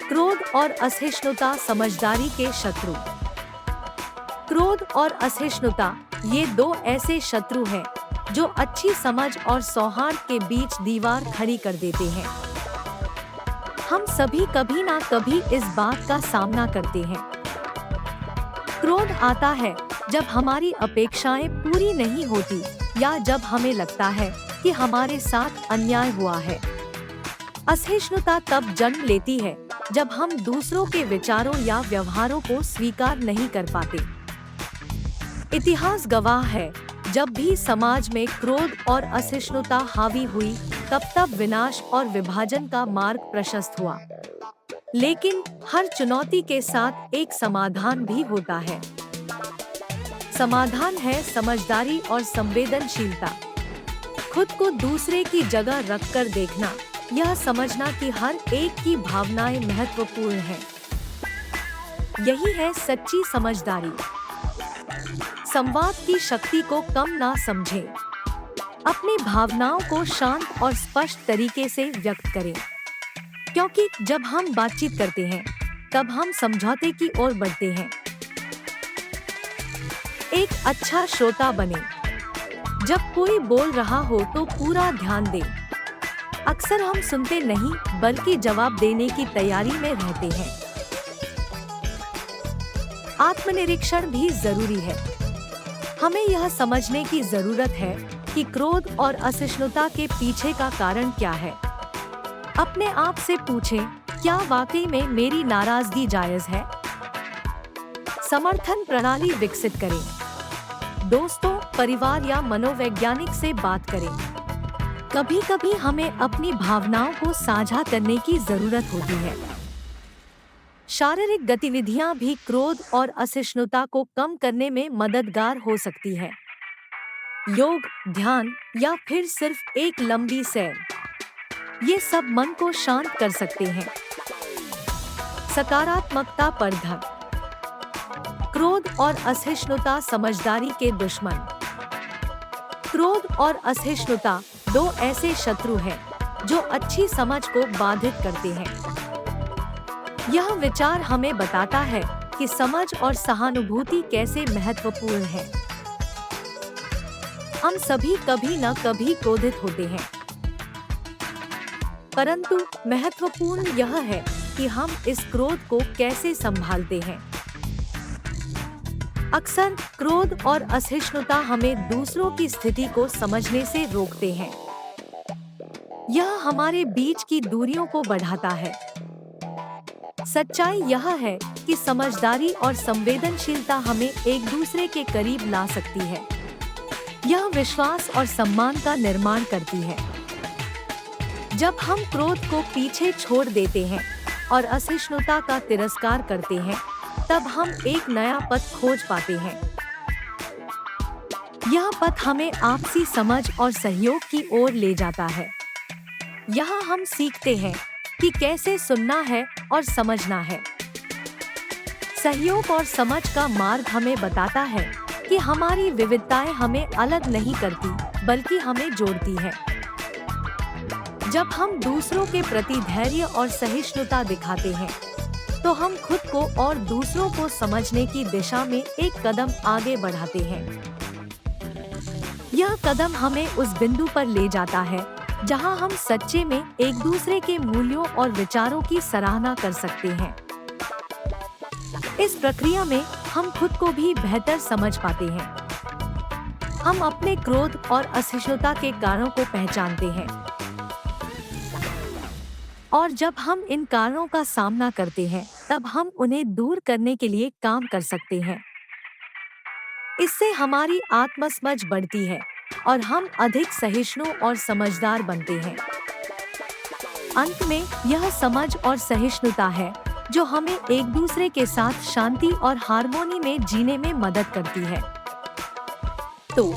क्रोध और असहिष्णुता समझदारी के शत्रु। क्रोध और असहिष्णुता ये दो ऐसे शत्रु हैं जो अच्छी समझ और सौहार्द के बीच दीवार खड़ी कर देते हैं। हम सभी कभी ना कभी इस बात का सामना करते हैं। क्रोध आता है जब हमारी अपेक्षाएं पूरी नहीं होती या जब हमें लगता है कि हमारे साथ अन्याय हुआ है। असहिष्णुता तब जन्म लेती है जब हम दूसरों के विचारों या व्यवहारों को स्वीकार नहीं कर पाते। इतिहास गवाह है, जब भी समाज में क्रोध और असहिष्णुता हावी हुई, तब विनाश और विभाजन का मार्ग प्रशस्त हुआ। लेकिन हर चुनौती के साथ एक समाधान भी होता है। समाधान है समझदारी और संवेदनशीलता। खुद को दूसरे की जगह रखकर देखना, यह समझना कि हर एक की भावनाएं महत्वपूर्ण हैं। यही है सच्ची समझदारी। संवाद की शक्ति को कम ना समझें। अपनी भावनाओं को शांत और स्पष्ट तरीके से व्यक्त करें, क्योंकि जब हम बातचीत करते हैं तब हम समझौते की ओर बढ़ते हैं। एक अच्छा श्रोता बने। जब कोई बोल रहा हो तो पूरा ध्यान दें। अक्सर हम सुनते नहीं बल्कि जवाब देने की तैयारी में रहते हैं। आत्मनिरीक्षण भी जरूरी है। हमें यह समझने की जरूरत है कि क्रोध और असहिष्णुता के पीछे का कारण क्या है। अपने आप से पूछें, क्या वाकई में मेरी नाराजगी जायज है? समर्थन प्रणाली विकसित करें। दोस्तों, परिवार या मनोवैज्ञानिक से बात करें। कभी कभी हमें अपनी भावनाओं को साझा करने की जरूरत होती है। शारीरिक गतिविधियां भी क्रोध और असहिष्णुता को कम करने में मददगार हो सकती है। योग, ध्यान या फिर सिर्फ एक लंबी सैर, ये सब मन को शांत कर सकते हैं। सकारात्मकता पर ध्यान। क्रोध और असहिष्णुता समझदारी के दुश्मन। क्रोध और असहिष्णुता दो ऐसे शत्रु हैं जो अच्छी समझ को बाधित करते हैं। यह विचार हमें बताता है कि समझ और सहानुभूति कैसे महत्वपूर्ण है। हम सभी कभी न कभी क्रोधित होते हैं, परंतु महत्वपूर्ण यह है कि हम इस क्रोध को कैसे संभालते हैं। अक्सर क्रोध और असहिष्णुता हमें दूसरों की स्थिति को समझने से रोकते हैं। यह हमारे बीच की दूरियों को बढ़ाता है। सच्चाई यह है कि समझदारी और संवेदनशीलता हमें एक दूसरे के करीब ला सकती है। यह विश्वास और सम्मान का निर्माण करती है। जब हम क्रोध को पीछे छोड़ देते हैं और असहिष्णुता का तिरस्कार करते हैं, तब हम एक नया पथ खोज पाते हैं। यह पथ हमें आपसी समझ और सहयोग की ओर ले जाता है। यहाँ हम सीखते हैं कि कैसे सुनना है और समझना है। सहयोग और समझ का मार्ग हमें बताता है कि हमारी विविधताएं हमें अलग नहीं करती बल्कि हमें जोड़ती है। जब हम दूसरों के प्रति धैर्य और सहिष्णुता दिखाते हैं, तो हम खुद को और दूसरों को समझने की दिशा में एक कदम आगे बढ़ाते हैं। यह कदम हमें उस बिंदु पर ले जाता है जहां हम सच्चे में एक दूसरे के मूल्यों और विचारों की सराहना कर सकते हैं। इस प्रक्रिया में हम खुद को भी बेहतर समझ पाते हैं। हम अपने क्रोध और असहिष्णुता के कारणों को पहचानते हैं, और जब हम इन कारणों का सामना करते हैं, तब हम उन्हें दूर करने के लिए काम कर सकते हैं। इससे हमारी आत्मसमझ बढ़ती है और हम अधिक सहिष्णु और समझदार बनते हैं। अंत में यह समझ और सहिष्णुता है जो हमें एक दूसरे के साथ शांति और हार्मोनी में जीने में मदद करती है। तो